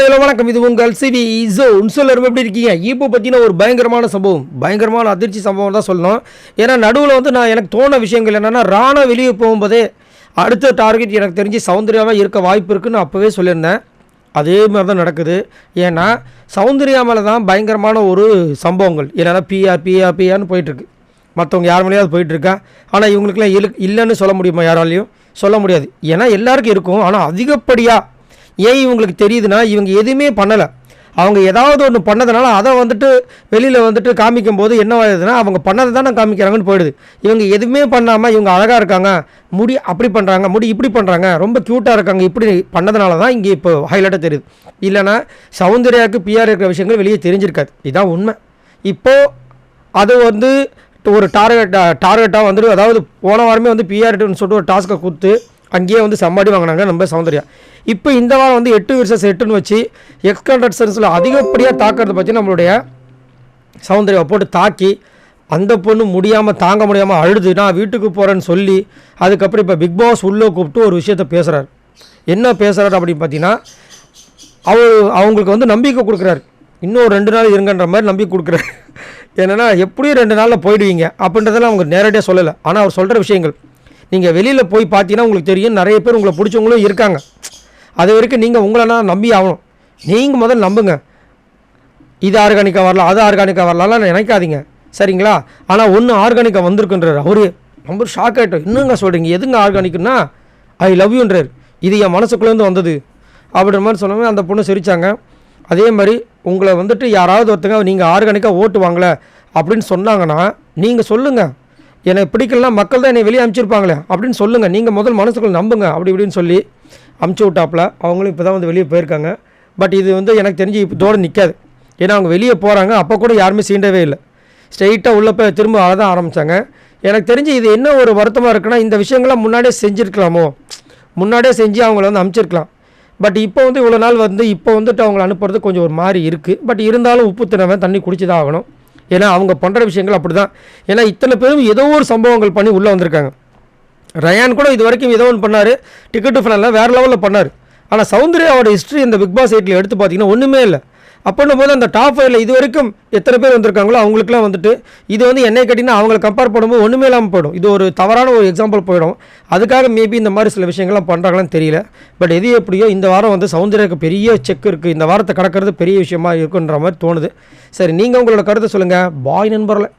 Hello வணக்கம். இது உங்கள் சிவி ஜோன். எல்லாரும் எப்படி இருக்கீங்க? இப்போ பார்த்தீங்கன்னா ஒரு பயங்கரமான சம்பவம், பயங்கரமான அதிர்ச்சி சம்பவம் தான் சொல்லணும். ஏன்னா நடுவில் வந்து எனக்கு தோண விஷயங்கள் என்னென்னா, ராணா வெளியே போகும்போதே அடுத்த டார்கெட் எனக்கு தெரிஞ்சு சௌந்தர்யாவாக இருக்க வாய்ப்பு இருக்குன்னு அப்போவே சொல்லியிருந்தேன். அதே மாதிரி தான் நடக்குது. ஏன்னா சௌந்தர்யா மேலே தான் பயங்கரமான ஒரு சம்பவங்கள். ஏன்னா பிஆர்னு போயிட்டுருக்கு. மற்றவங்க யார் மேலேயாவது போயிட்டுருக்கா. ஆனால் இவங்களுக்குலாம் இல்லைன்னு சொல்ல முடியுமா? யாராலையும் சொல்ல முடியாது. ஏன்னா எல்லாருக்கும் இருக்கும். ஆனால் அதிகப்படியாக ஏன் இவங்களுக்கு தெரியுதுன்னா, இவங்க எதுவுமே பண்ணலை. அவங்க ஏதாவது ஒன்று பண்ணதுனால அதை வந்துட்டு வெளியில் வந்துட்டு காமிக்கும் போது என்ன ஆகுதுன்னா, அவங்க பண்ணதை தானே காமிக்கிறாங்கன்னு போயிடுது. இவங்க எதுவுமே பண்ணாமல் இவங்க அழகாக இருக்காங்க, முடி அப்படி பண்ணுறாங்க, முடி இப்படி பண்ணுறாங்க, ரொம்ப க்யூட்டாக இருக்காங்க, இப்படி பண்ணதுனால தான் இங்கே இப்போ ஹைலைட்டாக தெரியுது. இல்லைனா சௌந்தர்யாவுக்கு பிஆர் இருக்கிற விஷயங்கள் வெளியே தெரிஞ்சிருக்காது. இதுதான் உண்மை. இப்போது அது வந்து ஒரு டார்கெட்டாக வந்துட்டு, அதாவது போன வாரமே வந்து பிஆர்னு சொல்லிட்டு ஒரு டாஸ்க்கை கொடுத்து அங்கேயே வந்து சம்பாடி வாங்கினாங்க நம்ம சௌந்தர்யா. இப்போ இந்த வாரம் வந்து 8 vs 8ன்னு வச்சு எக்ஸ்கண்டன்ஸில் அதிகப்படியாக தாக்கிறத பற்றி நம்மளுடைய சௌந்தர்யாவை போட்டு தாக்கி அந்த பொண்ணு தாங்க முடியாமல் அழுது நான் வீட்டுக்கு போகிறேன்னு சொல்லி, அதுக்கப்புறம் இப்போ பிக் பாஸ் உள்ளே கூப்பிட்டு ஒரு விஷயத்த பேசுகிறார். என்ன பேசுகிறார் அப்படின்னு பார்த்தீங்கன்னா, அவங்களுக்கு வந்து நம்பிக்கை கொடுக்குறாரு. இன்னும் 2 நாள் இருங்கன்ற மாதிரி நம்பிக்கை கொடுக்குறாரு. என்னென்னா எப்படியும் 2 நாளில் போயிடுவீங்க அப்படின்றதெல்லாம் அவங்க நேரடியாக சொல்லலை. ஆனால் அவர் சொல்கிற விஷயங்கள் நீங்கள் வெளியில் போய் பார்த்தீங்கன்னா உங்களுக்கு தெரியும், நிறைய பேர் உங்களை பிடிச்சவங்களும் இருக்காங்க. அது வரைக்கும் நீங்கள் உங்களை நம்பி ஆகணும். நீங்கள் முதல்ல நம்புங்க. இது ஆர்கானிக்காக வரலாம், அது ஆர்கானிக்காக வரலாம்லாம் நினைக்காதீங்க, சரிங்களா? ஆனால் ஒன்று ஆர்கானிக்காக வந்திருக்குன்றார். அவரு ரொம்ப ஷாக் ஆகிட்டோம். இன்னுங்க சொல்கிறீங்க, எதுங்க ஆர்கானிக்குன்னா ஐ லவ் யூன்றார். இது என் மனசுக்குள்ளேருந்து வந்தது அப்படின்ற மாதிரி சொன்னோமே அந்த பொண்ணு சிரித்தாங்க. அதே மாதிரி உங்களை வந்துட்டு யாராவது ஒருத்தங்க நீங்கள் ஆர்கானிக்காக ஓட்டு வாங்கலை அப்படின்னு சொன்னாங்கன்னா நீங்கள் சொல்லுங்கள், எனக்கு பிடிக்கலனா மக்கள் தான் என்னை வெளியே அனுப்பிச்சிருப்பாங்களே அப்படின்னு சொல்லுங்கள். நீங்கள் முதல் மனசுக்குள்ள நம்புங்க அப்படி இப்படின்னு சொல்லி அமுச்சு விட்டாப்புல. அவங்களும் இப்போ தான் வந்து வெளியே போயிருக்காங்க. பட் இது வந்து எனக்கு தெரிஞ்சு இதோடு நிற்காது. ஏன்னா அவங்க வெளியே போகிறாங்க, அப்போ கூட யாருமே சீண்டவே இல்லை. ஸ்ட்ரெயிட்டாக உள்ளே போய் திரும்ப அழதான் ஆரம்பித்தாங்க. எனக்கு தெரிஞ்சு இது என்ன ஒரு வருத்தமாக இருக்குன்னா, இந்த விஷயங்கள்லாம் முன்னாடியே செஞ்சுருக்கலாமோ, முன்னாடியே செஞ்சு அவங்கள வந்து அனுப்பிச்சிருக்கலாம். பட் இப்போ வந்து இவ்வளோ நாள் வந்து இப்போ வந்துட்டு அவங்கள அனுப்புறது கொஞ்சம் ஒரு மாதிரி இருக்குது. பட் இருந்தாலும் உப்பு தினவன் தண்ணி குடிச்சு தான் ஆகணும். ஏன்னா அவங்க பண்ணுற விஷயங்கள் அப்படி தான். ஏன்னா இத்தனை பேரும் ஏதோ ஒரு சம்பவங்கள் பண்ணி உள்ளே வந்திருக்காங்க. ரயான் கூட இது வரைக்கும் ஏதோ ஒன்று பண்ணார், டிக்கெட் டு ஃபைனலில் வேறு லெவலில் பண்ணார். ஆனால் சௌந்தர்யாவோட ஹிஸ்ட்ரி இந்த பிக் பாஸ் 8 எடுத்து பார்த்தீங்கன்னா ஒன்றுமே இல்லை. அப்படின்னும் போது அந்த டாப் 5ல் இது வரைக்கும் எத்தனை பேர் வந்திருக்காங்களோ அவங்களுக்குலாம் வந்துட்டு இது வந்து என்னை கேட்டிங்கன்னா அவங்களை கம்பேர் பண்ணும்போது ஒன்றுமே இல்லாமல் போயிடும். இது ஒரு தவறான ஒரு எக்ஸாம்பிள் போயிடும். அதுக்காக மேபி இந்த மாதிரி சில விஷயங்கள்லாம் பண்ணுறாங்களான்னு தெரியல. பட் எது எப்படியோ இந்த வாரம் வந்து சௌந்தர்யாவுக்கு பெரிய செக் இருக்குது. இந்த வாரத்தை கடக்கிறது பெரிய விஷயமா இருக்குன்ற மாதிரி தோணுது. சரி, நீங்கள் உங்களோட கருத்தை சொல்லுங்கள். பாய் நண்பர்களே.